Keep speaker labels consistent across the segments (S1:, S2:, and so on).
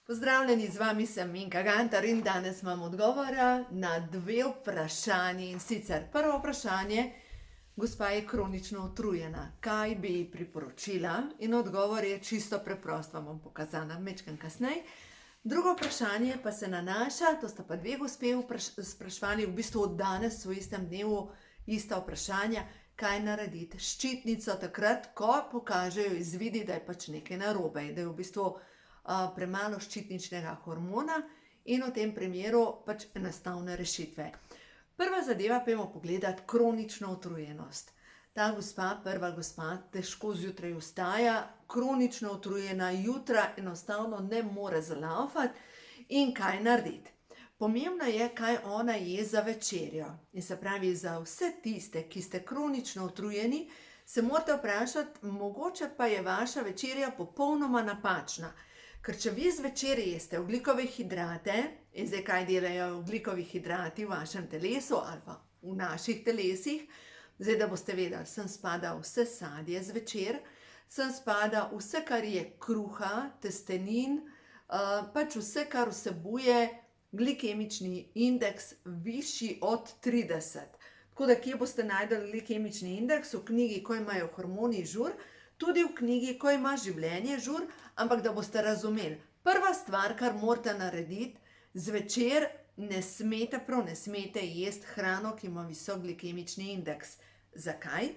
S1: Pozdravljeni, z vami sem Minka Gantar in danes imam odgovora na dve vprašanji. In sicer prvo vprašanje, gospa je kronično utrujena, kaj bi ji priporočila? In odgovor je čisto preprost, vam bom pokazala mečken kasneje. Drugo vprašanje pa se nanaša, to sta pa dve gospe spraševali v bistvu od danes v istem dnevu ista vprašanja, kaj narediti s ščitnico takrat, ko pokažejo izvidi, da je pač nekaj narobe, da je v bistvu premalo ščitničnega hormona in v tem primeru pač enostavne rešitve. Prva zadeva, pojmo pogledati kronično utrujenost. Ta gospa, prva gospa, težko zjutraj vstaja, kronično utrujena, jutra enostavno ne more zalaufati in kaj narediti. Pomembno je, kaj ona je za večerjo. In se pravi, za vse tiste, ki ste kronično utrujeni, se morate vprašati, mogoče pa je vaša večerja popolnoma napačna. Ker če vi zvečer jeste oglikove hidrate, in zdaj kaj delajo oglikovi hidrati v vašem telesu ali pa v naših telesih, zdaj da boste vedeli, sem spada vse sadje zvečer, sem spada vse, kar je kruha, testenin, pač vse, kar vsebuje glikemični indeks višji od 30. Tako da kje boste najdeli glikemični indeks? V knjigi, ko imajo hormoni žur, tudi v knjigi, ko ima življenje žur, ampak da boste razumeli. Prva stvar, kar morate narediti, zvečer ne smete jesti hrano, ki ima visok glikemični indeks. Zakaj?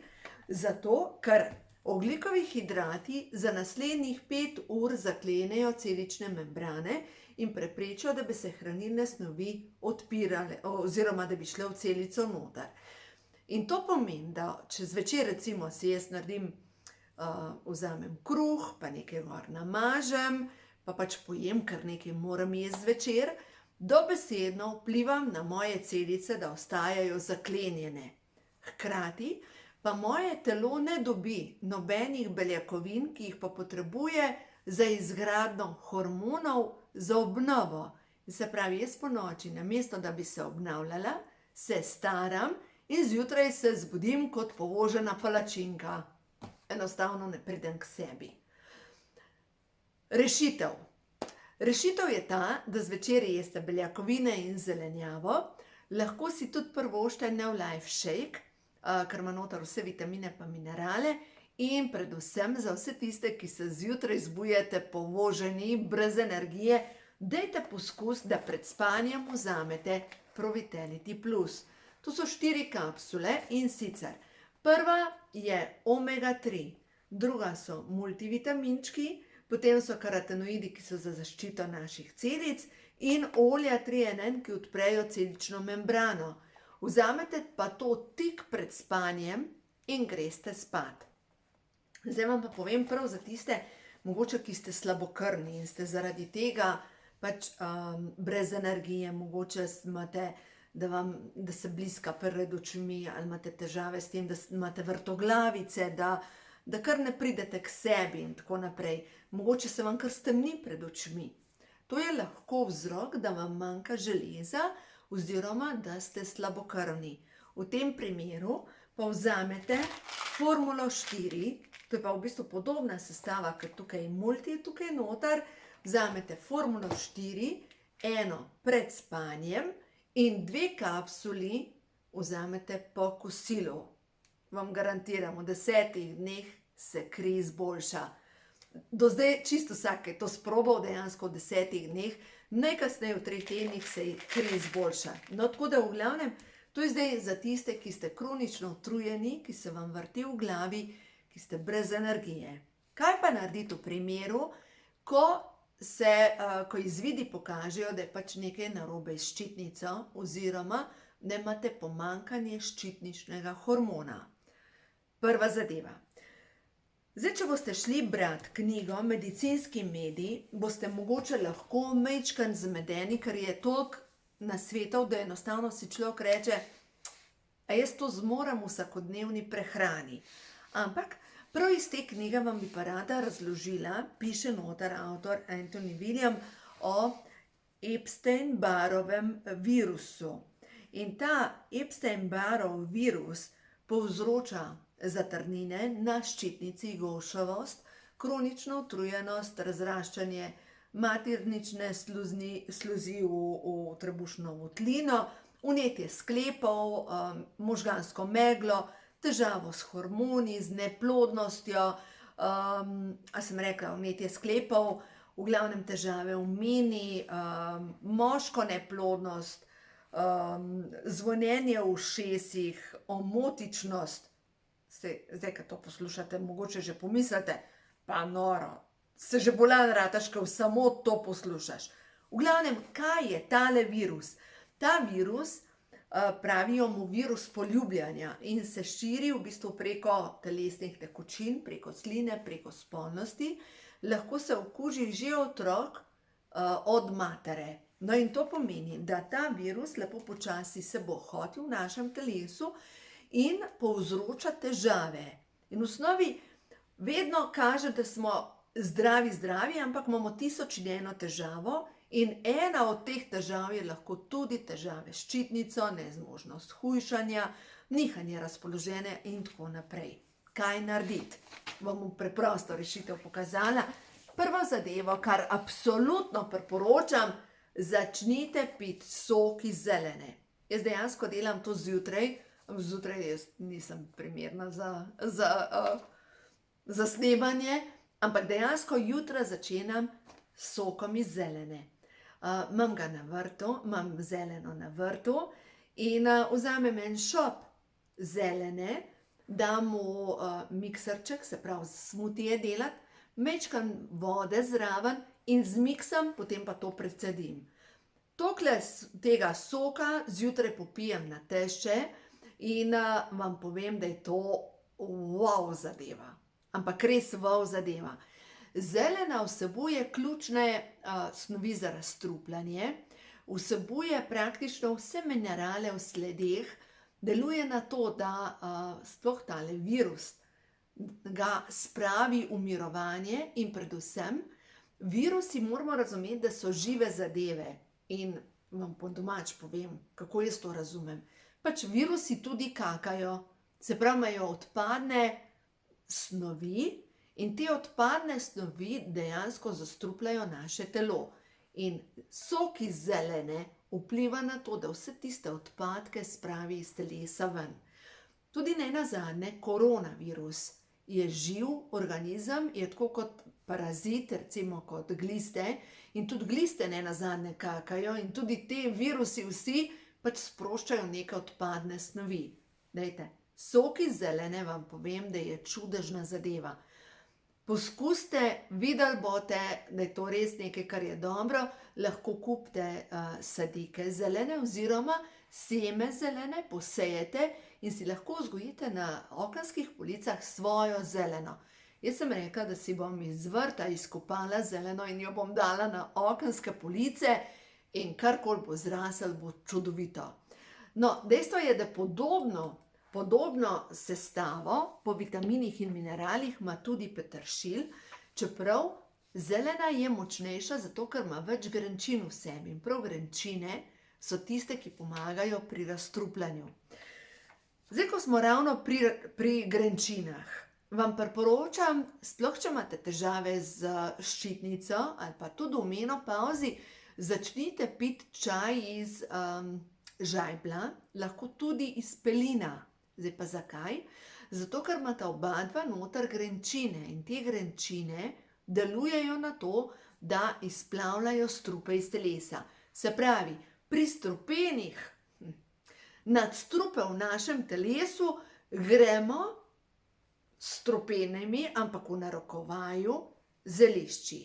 S1: Zato, ker ogljikovi hidrati za naslednjih 5 ur zaklenejo celične membrane in preprečijo, da bi se hranilne snovi odpirale oziroma da bi šle v celico noter. In to pomeni, da če zvečer recimo si jaz naredim, vzamem kruh, pa nekaj gor namažem, pa pač pojem, ker nekaj moram jesti zvečer, dobesedno vplivam na moje celice, da ostajajo zaklenjene. Hkrati pa moje telo ne dobi nobenih beljakovin, ki jih pa potrebuje za izgradnjo hormonov za obnovo. Se pravi, jaz ponoči, namesto da bi se obnavljala, se staram in zjutraj se zbudim kot povožena palačinka. Enostavno ne pridem k sebi. Rešitev. Rešitev je ta, da zvečer jeste beljakovine in zelenjavo, lahko si tudi privoščite New Life Shake, ker ima noter vse vitamine pa minerale in predvsem za vse tiste, ki se zjutraj zbujate povoženi, brez energije, dajte poskus, da pred spanjem vzamete Pro-Vitality Plus. To so 4 kapsule in sicer prva je omega 3, druga so multivitaminčki, potem so karotenoidi, ki so za zaščito naših celic in olja 3-in-1, ki odprejo celično membrano. Vzamete pa to tik pred spanjem in greste spat. Zdaj vam pa povem prav za tiste, mogoče, ki ste slabokrvni in ste zaradi tega pač brez energije, mogoče imate da se bliska pred očmi ali imate težave s tem, da imate vrtoglavice, da kar ne pridete k sebi in tako naprej. Mogoče se vam kar stemni pred očmi. To je lahko vzrok, da vam manjka železa oziroma da ste slabokrvni. V tem primeru pa vzamete Formulo 4, to je pa v bistvu podobna sestava, ker tukaj multi je tukaj noter, vzamete Formulo 4, eno pred spanjem, in 2 kapsuli vzamete po kosilu. Vam garantiram, v 10 dneh se kri izboljša. Do zdaj čisto vsak je to sprobal, dejansko v 10 dneh, najkasneje v 3 tednih se kri izboljša. No, tako da v glavnem, to je zdaj za tiste, ki ste kronično utrujeni, ki se vam vrti v glavi, ki ste brez energije. Kaj pa narediti v primeru, ko izvidi pokažejo, da je pač nekaj narobe s ščitnico oziroma da imate pomanjkanje ščitničnega hormona? Prva zadeva. Zdaj, če boste šli brati knjigo Medicinski medij, boste mogoče lahko majčkeno zmedeni, ker je toliko nasvetov, da enostavno si človek reče, a jaz to zmorem v vsakodnevni prehrani. Ampak prav iz te knjige vam bi pa rada razložila, piše noter avtor Anthony William o Epstein-Barrovem virusu. In ta Epstein-Barrov virus povzroča zatrnine na ščitnici, golšavost, kronično utrujenost, razraščanje maternične sluzi v trebušno votlino, vnetje sklepov, možgansko meglo, težavo s hormoni, z neplodnostjo, a sem rekla, vnetje sklepov, v glavnem težave v meni, moško neplodnost, zvonjenje v ušesih, omotičnost. Zdaj, ko to poslušate, mogoče že pomislite, pa noro, se že bolan rataš, ko samo to poslušaš. V glavnem, kaj je tale virus? Ta virus, pravijo mu virus poljubljanja in se širi v bistvu preko telesnih tekočin, preko sline, preko spolnosti. Lahko se okuži že otrok od matere. No in to pomeni, da ta virus lepo počasi se bo hotil v našem telesu in povzroča težave. In v osnovi vedno kaže, da smo zdravi, ampak imamo 1001 težavo in ena od teh težav je lahko tudi težave s ščitnico, nezmožnost hujšanja, nihanje razpoloženja in tako naprej. Kaj narediti? Vam bom preprosto rešitev pokazala. Prvo zadevo, kar absolutno priporočam, začnite piti sok iz zelene. Jaz dejansko delam to zjutraj jaz nisem primerna za snemanje, ampak dejansko jutra začenjam s sokom iz zelene. Imam ga na vrtu, imam zeleno na vrtu in vzamem en šop zelene, dam v mikserček, se pravi smutije delati, mečkam vode zraven in zmiksam, potem pa to precedim. Tokle tega soka zjutraj popijem na tešče in vam povem, da je to wow zadeva. Ampak res wow zadeva. Zelena vsebuje ključne snovi za razstrupljanje, vsebuje praktično vse minerale v sledeh, deluje na to, da sploh tale virus ga spravi v mirovanje in predvsem virusi moramo razumeti, da so žive zadeve. In vam po domač povem, kako jaz to razumem. Pač virusi tudi kakajo, se pravi, imajo odpadne snovi in te odpadne snovi dejansko zastrupljajo naše telo. In sok iz zelene vpliva na to, da vse tiste odpadke spravi iz telesa ven. Tudi nenazadnje koronavirus je živ organizem, je tako kot parazit, recimo kot gliste, in tudi gliste nenazadnje kakajo in tudi te virusi vsi pač sproščajo neke odpadne snovi. Dajte, sok iz zelene vam povem, da je čudežna zadeva. Poskusite, videli boste, da je to res nekaj, kar je dobro, lahko kupite sadike zelene oziroma seme zelene, posejete in si lahko vzgojite na okenskih policah svojo zeleno. Jaz sem rekla, da si bom iz vrta izkopala zeleno in jo bom dala na okenske police in karkoli bo zrasel, bo čudovito. No, dejstvo je, da podobno sestavo po vitaminih in mineralih ima tudi peteršilj, čeprav zelena je močnejša, zato ker ima več grenčin v sebi. In prav grenčine so tiste, ki pomagajo pri razstrupljanju. Zdaj, ko smo ravno pri grenčinah, vam priporočam, sploh če imate težave z ščitnico ali pa tudi v menopavzi, začnite piti čaj iz žajblja, lahko tudi iz pelina. Zdaj pa zakaj? Zato, ker imata oba dva noter grenčine in te grenčine delujejo na to, da izplavljajo strupe iz telesa. Se pravi, pri strupenih nadstrupe v našem telesu gremo strupenimi, ampak v narekovaju, zelišči.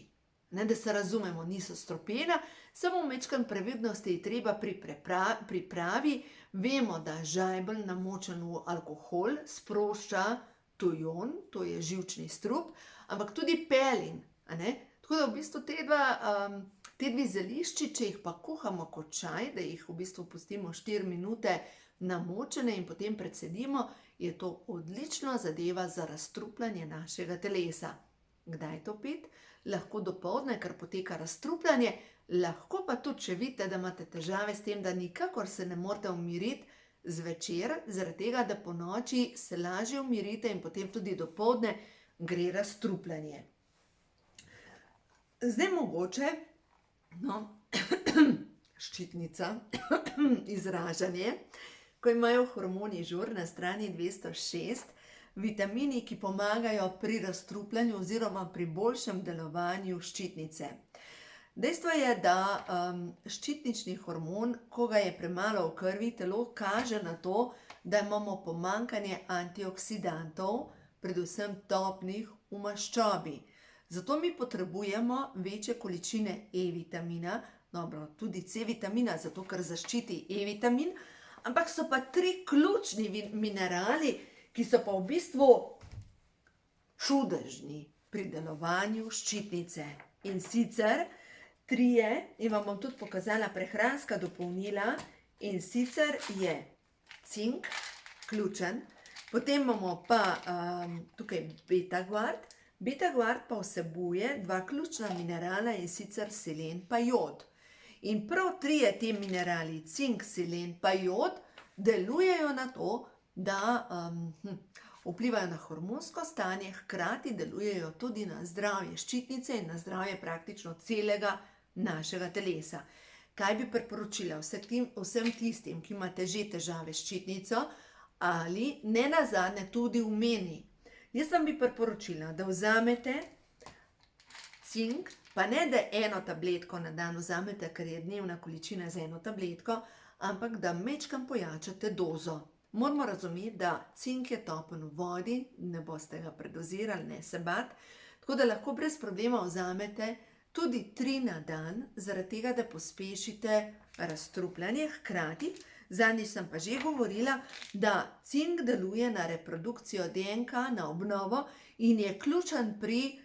S1: Ne, da se razumemo, niso strupena, samo majčkeno previdnosti je treba pri pripravi. Vemo, da žajbelj namočen v alkohol sprošča tujon, to je živčni strup, ampak tudi pelin. Tako da v bistvu te dve zelišči, če jih pa kuhamo kot čaj, da jih v bistvu pustimo 4 minute namočene in potem precedimo, je to odlična zadeva za razstrupljanje našega telesa. Kdaj to piti? Lahko dopoldne, ker poteka razstrupljanje, lahko pa tudi, če vidite, da imate težave s tem, da nikakor se ne morete umiriti zvečer, zaradi tega, da po noči se lažje umirite in potem tudi dopoldne gre razstrupljanje. Zdaj mogoče, no, ščitnica, izražanje, ko imajo hormoni žur na strani 206, vitamini, ki pomagajo pri razstrupljanju oziroma pri boljšem delovanju ščitnice. Dejstvo je, da ščitnični hormon, ko ga je premalo v krvi, telo kaže na to, da imamo pomanjkanje antioksidantov, predvsem topnih v maščobi. Zato mi potrebujemo večje količine E-vitamina, dobro, tudi C-vitamina, zato ker zaščiti E-vitamin, ampak so pa 3 ključni minerali, ki so pa v bistvu čudežni pri delovanju ščitnice. In sicer 3, in vam bom tudi pokazala prehranska dopolnila, in sicer je cink, ključen, potem imamo pa tukaj beta-gvard. Beta-gvard pa vsebuje 2 ključna minerala, in sicer selen pa jod. In prav 3 te minerali, cink, selen pa jod, delujejo na to, da vplivajo na hormonsko stanje, hkrati delujejo tudi na zdravje ščitnice in na zdravje praktično celega našega telesa. Kaj bi priporočila vsem tistim, ki imate že težave s ščitnico ali nenazadnje tudi v meni? Jaz vam bi priporočila, da vzamete cink, pa ne da 1 tabletko na dan vzamete, ker je dnevna količina za 1 tabletko, ampak da majčkeno pojačate dozo. Moramo razumeti, da cink je topen v vodi, ne boste ga predozirali, ne se bati, tako da lahko brez problema vzamete tudi 3 na dan, zaradi tega, da pospešite razstrupljanje. Hkrati, zadnjič sem pa že govorila, da cink deluje na reprodukcijo DNK, na obnovo in je ključen pri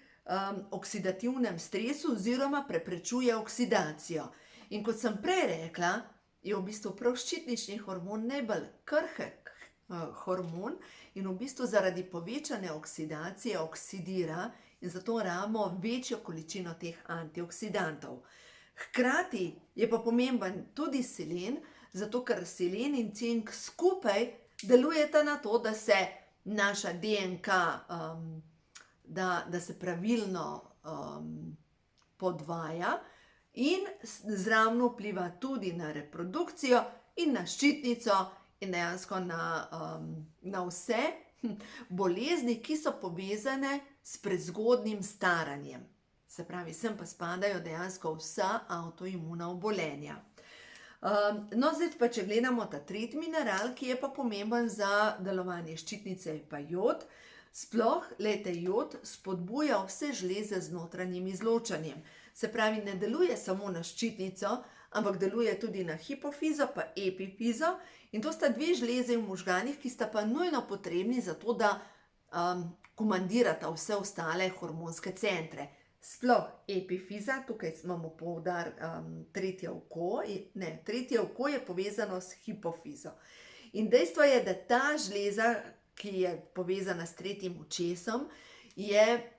S1: oksidativnem stresu oziroma preprečuje oksidacijo. In kot sem prej rekla, je v bistvu prav ščitnični hormon najbolj krhek hormon in v bistvu zaradi povečane oksidacije oksidira in zato rabimo večjo količino teh antioksidantov. Hkrati je pa pomemben tudi selen, zato ker selen in cink skupaj delujeta na to, da se naša DNK, da se pravilno podvaja in zraven vpliva tudi na reprodukcijo in na ščitnico in dejansko na vse bolezni, ki so povezane s prezgodnjim staranjem. Se pravi, sem pa spadajo dejansko vsa avtoimuna obolenja. No, zdaj pa, če gledamo ta 3. mineral, ki je pa pomemben za delovanje ščitnice, je pa jod. Sploh, glejte, jod spodbuja vse žleze z notranjim izločanjem. Se pravi, ne deluje samo na ščitnico, ampak deluje tudi na hipofizo pa epifizo. In to sta 2 žleze v možganih, ki sta pa nujno potrebni za to, da komandirata vse ostale hormonske centre. Sploh epifiza, tukaj imamo poudar tretje oko, ne, tretje oko je povezano s hipofizo. In dejstvo je, da ta žleza, ki je povezana s tretjim očesom, je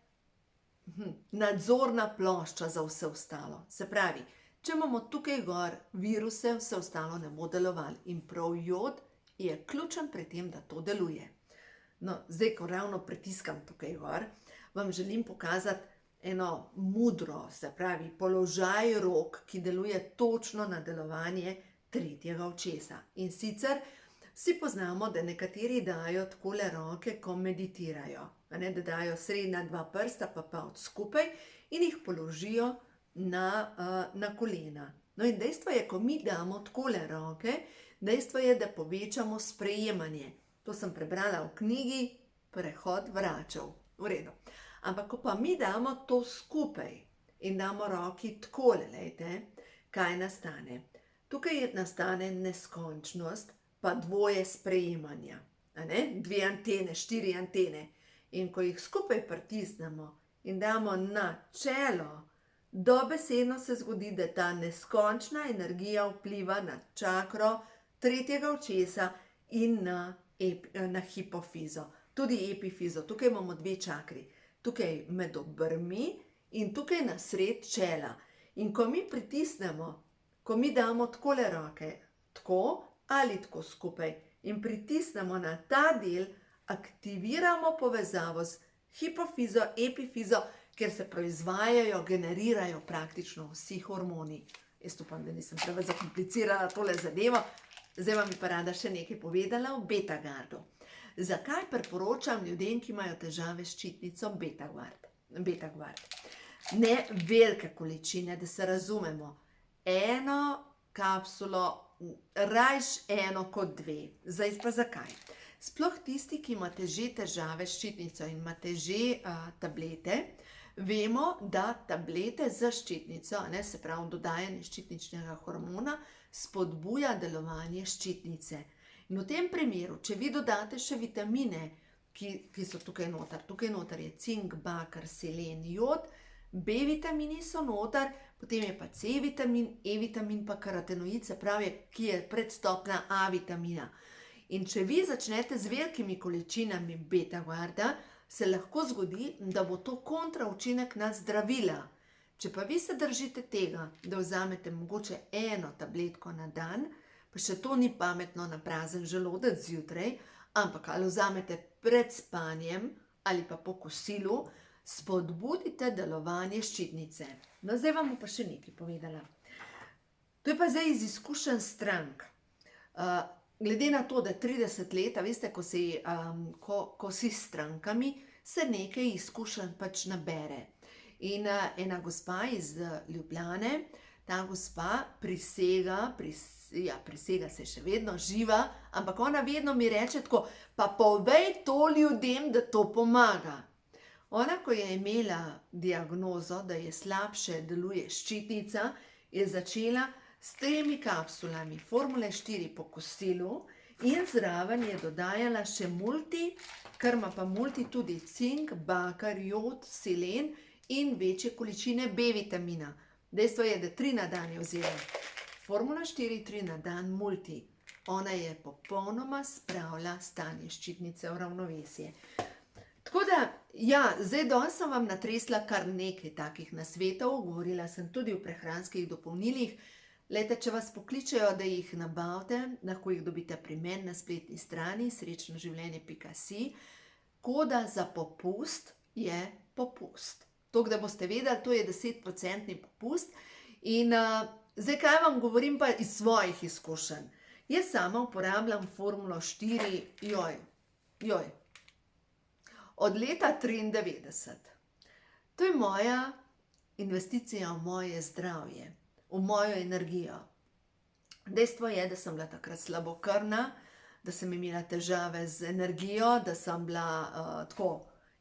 S1: nadzorna plošča za vse ostalo. Se pravi, če imamo tukaj gor viruse, vse ostalo ne bo delovalo. In prav jod je ključen pri tem, da to deluje. No, zdaj, ko ravno pritiskam tukaj gor, vam želim pokazati eno mudro, se pravi, položaj rok, ki deluje točno na delovanje tretjega očesa. In sicer vsi poznamo, da nekateri dajo takole roke, ko meditirajo. Da dajo srednja 2 prsta pa od skupaj in jih položijo na kolena. No in dejstvo je, ko mi damo takole roke, dejstvo je, da povečamo sprejemanje. To sem prebrala v knjigi Prehod vračev. V redu. Ampak ko pa mi damo to skupaj in damo roki takole, lejte, kaj nastane? Tukaj nastane neskončnost, pa dvoje sprejemanja. 2 antene, 4 antene. In ko jih skupaj pritisnemo in damo na čelo, dobesedno se zgodi, da ta neskončna energija vpliva na čakro tretjega očesa in na hipofizo. Tudi epifizo. Tukaj imamo 2 čakri. Tukaj med obrvmi in tukaj na sred čela. In ko mi pritisnemo, ko mi damo takole roke, tako ali tako skupaj in pritisnemo na ta del, aktiviramo povezavo z hipofizo, epifizo, kjer se proizvajajo, generirajo praktično vsi hormoni. Jaz upam, da nisem preveč zakomplicirala tole zadevo. Zdaj vam bi pa rada še nekaj povedala o Betaguardu. Zakaj priporočam ljudem, ki imajo težave s ščitnico Betaguard? Ne velike količine, da se razumemo. Eno kapsulo, rajš eno kot dve. Zdaj pa zakaj? Sploh tisti, ki imate že težave s ščitnico in imate že tablete, vemo, da tablete za ščitnico, se pravi dodajanje ščitničnega hormona, spodbuja delovanje ščitnice. In v tem primeru, če vi dodate še vitamine, ki so tukaj noter je cink, bakar, selen, jod, B vitamini so noter, potem je pa C vitamin, E vitamin pa karotenoid, se pravi, ki je predstopna A vitamina. In če vi začnete z velikimi količinami Betaguarda, se lahko zgodi, da bo to kontraučinek na zdravila. Če pa vi se držite tega, da vzamete mogoče eno tabletko na dan, pa še to ni pametno na prazen želodec zjutraj, ampak ali vzamete pred spanjem ali pa po kosilu, spodbudite delovanje ščitnice. No, zdaj vam bom pa še nekaj povedala. To je pa zdaj iz izkušenj strank. Glede na to, da 30 let, veste, ko si s strankami, se nekaj izkušenj pač nabere. In ena gospa iz Ljubljane, ta gospa prisega, se še vedno živa, ampak ona vedno mi reče tako, pa povej to ljudem, da to pomaga. Ona, ko je imela diagnozo, da je slabše deluje ščitnica, je začela s 3 kapsulami Formule 4 po kosilu in zraven je dodajala še multi, kar ima pa multi tudi cink, bakar, jod, selen in večje količine B vitamina. Dejstvo je, da 3 na dan je vzela. Formula 4, 3 na dan, multi. Ona je popolnoma spravila stanje ščitnice v ravnovesje. Tako da, zdaj danes sem vam natresla kar nekaj takih nasvetov, govorila sem tudi o prehranskih dopolnilih. Glejte, če vas pokličejo, da jih nabavite, lahko jih dobite pri meni na spletni strani srečnoživljenje.si. Koda za popust je popust. To, da boste vedeli, to je 10% popust. In zdaj, kaj vam govorim pa iz svojih izkušenj. Jaz sama uporabljam Formulo 4, od leta 1993. To je moja investicija v moje zdravje, v mojo energijo. Dejstvo je, da sem bila takrat slabokrvna, da sem imela težave z energijo, da sem bila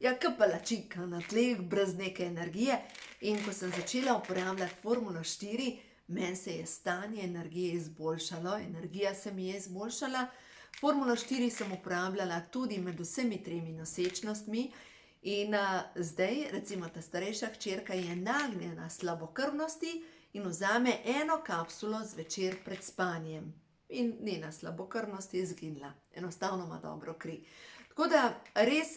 S1: kot palačinka na tleh, brez neke energije. In ko sem začela uporabljati Formulo 4, meni se je stanje energije izboljšalo, energija se mi je izboljšala. Formulo 4 sem uporabljala tudi med vsemi 3 nosečnostmi in zdaj, recimo ta starejša hčerka je nagnjena slabokrvnosti in vzame 1 kapsulo zvečer pred spanjem. In njena slabokrvnost je izginila. Enostavno ima dobro kri. Tako da res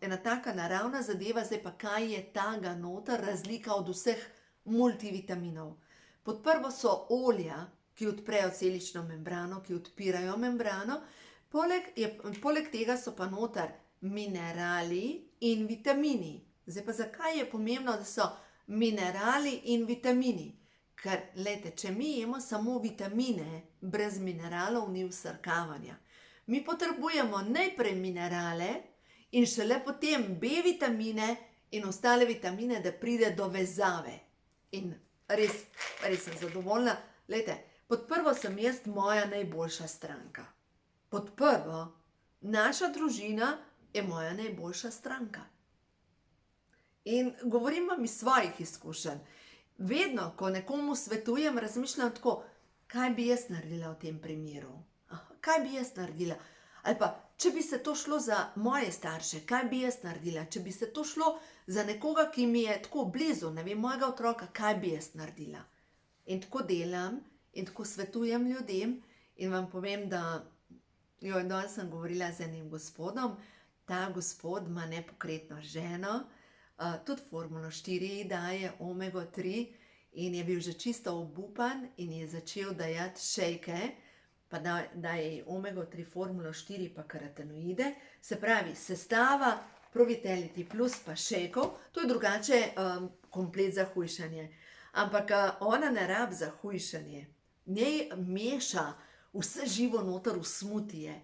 S1: ena taka naravna zadeva, zdaj pa kaj je taga noter razlika od vseh multivitaminov. Pod prvo so olja, ki odprejo celično membrano, ki odpirajo membrano. Poleg tega so pa noter minerali in vitamini. Zdaj pa zakaj je pomembno, da so minerali in vitamini? Ker, glejte, če mi jemo samo vitamine, brez mineralov ni vsrkavanja. Mi potrebujemo najprej minerale in šele potem B vitamine in ostale vitamine, da pride do vezave. In res sem zadovoljna. Glejte, pod prvo sem jaz moja najboljša stranka. Pod prvo, naša družina je moja najboljša stranka. In govorim vam iz svojih izkušenj. Vedno, ko nekomu svetujem, razmišljam tako, kaj bi jaz naredila v tem primeru? Kaj bi jaz naredila? Ali pa, če bi se to šlo za moje starše, kaj bi jaz naredila? Če bi se to šlo za nekoga, ki mi je tako blizu, ne vem, mojega otroka, kaj bi jaz naredila? In tako delam in tako svetujem ljudem in vam povem, da danes sem govorila z enim gospodom, ta gospod ima nepokretno ženo, tudi Formulo 4 daje omega 3 in je bil že čisto obupan in je začel dajati šejke, pa daje omega 3 Formulo 4 pa karotenoide. Se pravi, sestava Pro-Vitality plus pa šejkov, to je drugače komplet za hujšanje. Ampak ona ne rabi za hujšanje. Njej meša vse živo noter v smutije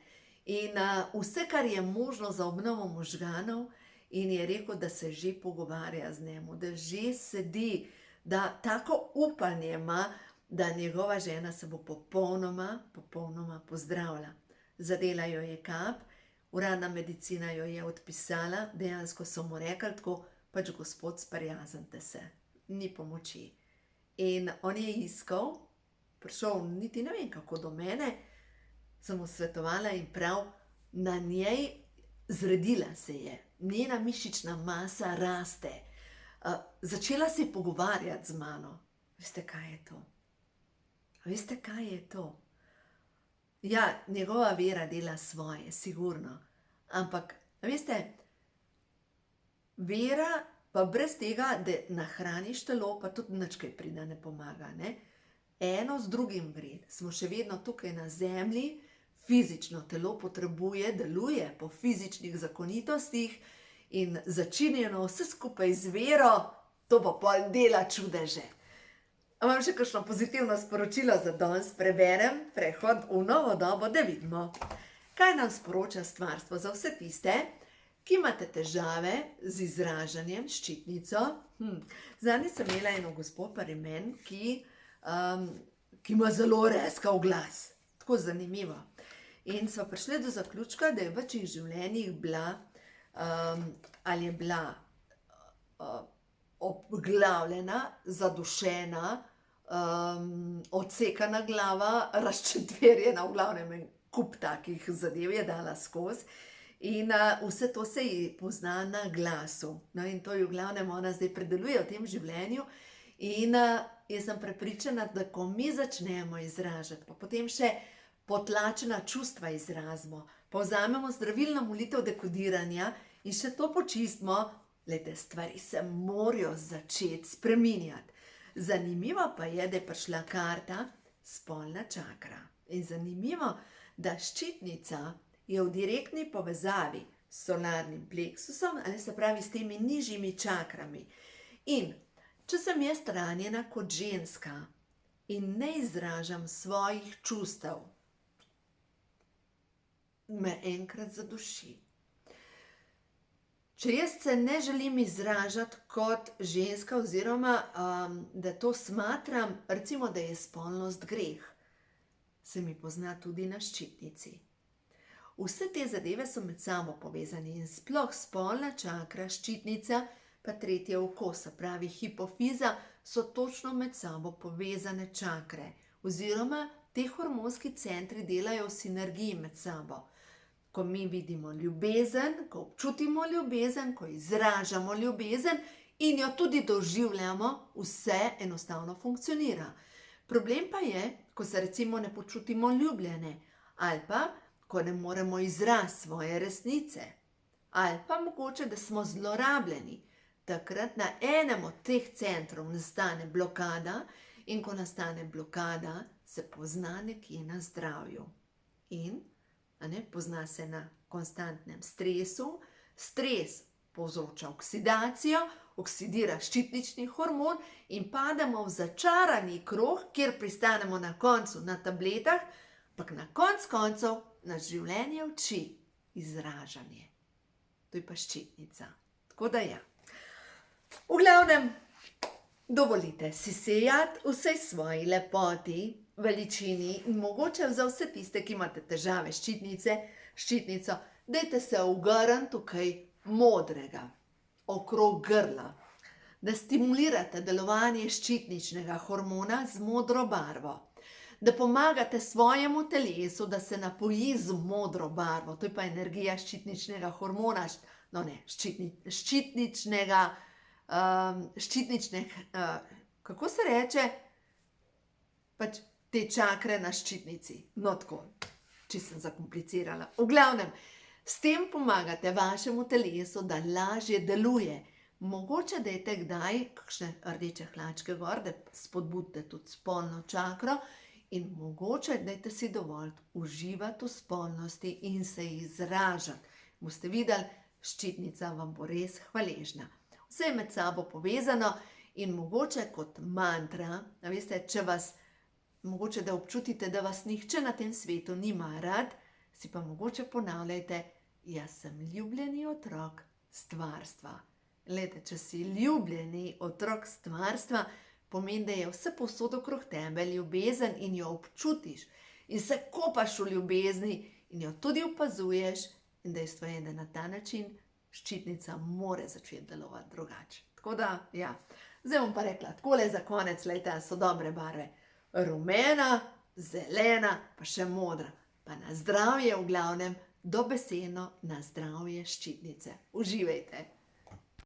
S1: in vse, kar je možno za obnovo možganov, in je rekel, da se že pogovarja z njemu, da že sedi, da tako upanje ima, da njegova žena se bo popolnoma pozdravila. Zadela jo je kap, uradna medicina jo je odpisala, dejansko so mu rekli tako, pač gospod, sprijaznite se, ni pomoči. In on je iskal, prišel, niti ne vem kako do mene, sem mu svetovala in prav, na njej zredila se je, njena mišična masa raste. Začela se je pogovarjati z mano. Veste, kaj je to? Veste, kaj je to? Ja, njegova vera dela svoje, sigurno. Ampak, veste, vera pa brez tega, da nahraniš telo, pa tudi nič kaj pride ne pomaga, ne? Eno z drugim gre. Smo še vedno tukaj na zemlji, fizično telo potrebuje, deluje po fizičnih zakonitostih in začinjeno vse skupaj z vero, to pa pol dela čudeže. A imam še kakšno pozitivno sporočilo za danes? Preberem prehod v novo dobo, da vidimo, kaj nam sporoča stvarstvo za vse tiste, ki imate težave z izražanjem, ščitnico. Zadnjič sem imela eno gospo pri meni, ki ima zelo rezkav glas. Tako zanimivo. In sva prišli do zaključka, da je v večjih življenjih bila, ali je bila obglavljena, zadušena, odsekana glava, razčetverjena, v glavnem en kup takih zadev je dala skozi. In vse to se ji pozna na glasu. No, in to je v glavnem ona zdaj predeluje v tem življenju. In jaz sem prepričana, da ko mi začnemo izražati, pa potem še potlačena čustva izrazimo, pa vzamemo zdravilno molitev dekodiranja in še to počistimo, glejte, stvari se morajo začeti spreminjati. Zanimivo pa je, da je prišla karta spolna čakra. In zanimivo, da ščitnica je v direktni povezavi s solarnim pleksusom, ali se pravi s temi nižjimi čakrami. In če sem jaz ranjena kot ženska in ne izražam svojih čustev, me enkrat zaduši. Če jaz se ne želim izražati kot ženska oziroma da to smatram, recimo, da je spolnost greh, se mi pozna tudi na ščitnici. Vse te zadeve so med sabo povezane in sploh spolna čakra, ščitnica, pa tretje oko, se pravi hipofiza, so točno med sabo povezane čakre. Oziroma, te hormonski centri delajo v sinergiji med sabo. Ko mi vidimo ljubezen, ko občutimo ljubezen, ko izražamo ljubezen in jo tudi doživljamo, vse enostavno funkcionira. Problem pa je, ko se recimo ne počutimo ljubljene, ali pa ko ne moremo izraziti svoje resnice, ali pa mogoče, da smo zlorabljeni. Takrat na enem od teh centrov nastane blokada in ko nastane blokada, se pozna nekje na zdravju. In pozna se na konstantnem stresu, stres povzroča oksidacijo, oksidira ščitnični hormon in pademo v začarani krog, kjer pristanemo na koncu na tabletah, ampak na koncev nas življenje uči izražanje. To je pa ščitnica. Tako da ja. V glavnem, dovolite si sejati vsej svoji lepoti, veličini in mogoče za vse tiste, ki imate težave ščitnico, dajte se ugrniti tukaj modrega, okrog grla, da stimulirate delovanje ščitničnega hormona z modro barvo, da pomagate svojemu telesu, da se napoji z modro barvo, to je pa energija ščitničnega hormona, kako se reče, pač te čakre na ščitnici. No tako, če sem zakomplicirala. V glavnem, s tem pomagate vašemu telesu, da lažje deluje. Mogoče dajte kdaj kakšne rdeče hlačke gor, da spodbudite tudi spolno čakro in mogoče dajte si dovolj uživati v spolnosti in se izražati. Boste videli, ščitnica vam bo res hvaležna. Vse je med sabo povezano in mogoče kot mantra, a veste, če vas, mogoče da občutite, da vas nihče na tem svetu nima rad, si pa mogoče ponavljajte, jaz sem ljubljeni otrok stvarstva. Glejte, če si ljubljeni otrok stvarstva, pomeni, da je vse povsod okrog tebe ljubezen in jo občutiš in se kopaš v ljubezni in jo tudi opazuješ in dejstvo je, da na ta način ščitnica more začeti delovati drugače. Tako da, ja, zdaj bom pa rekla, takole za konec, lejte, so dobre barve. Rumena, zelena, pa še modra. Pa na zdravje v glavnem, dobesedno na zdravje ščitnice. Uživajte!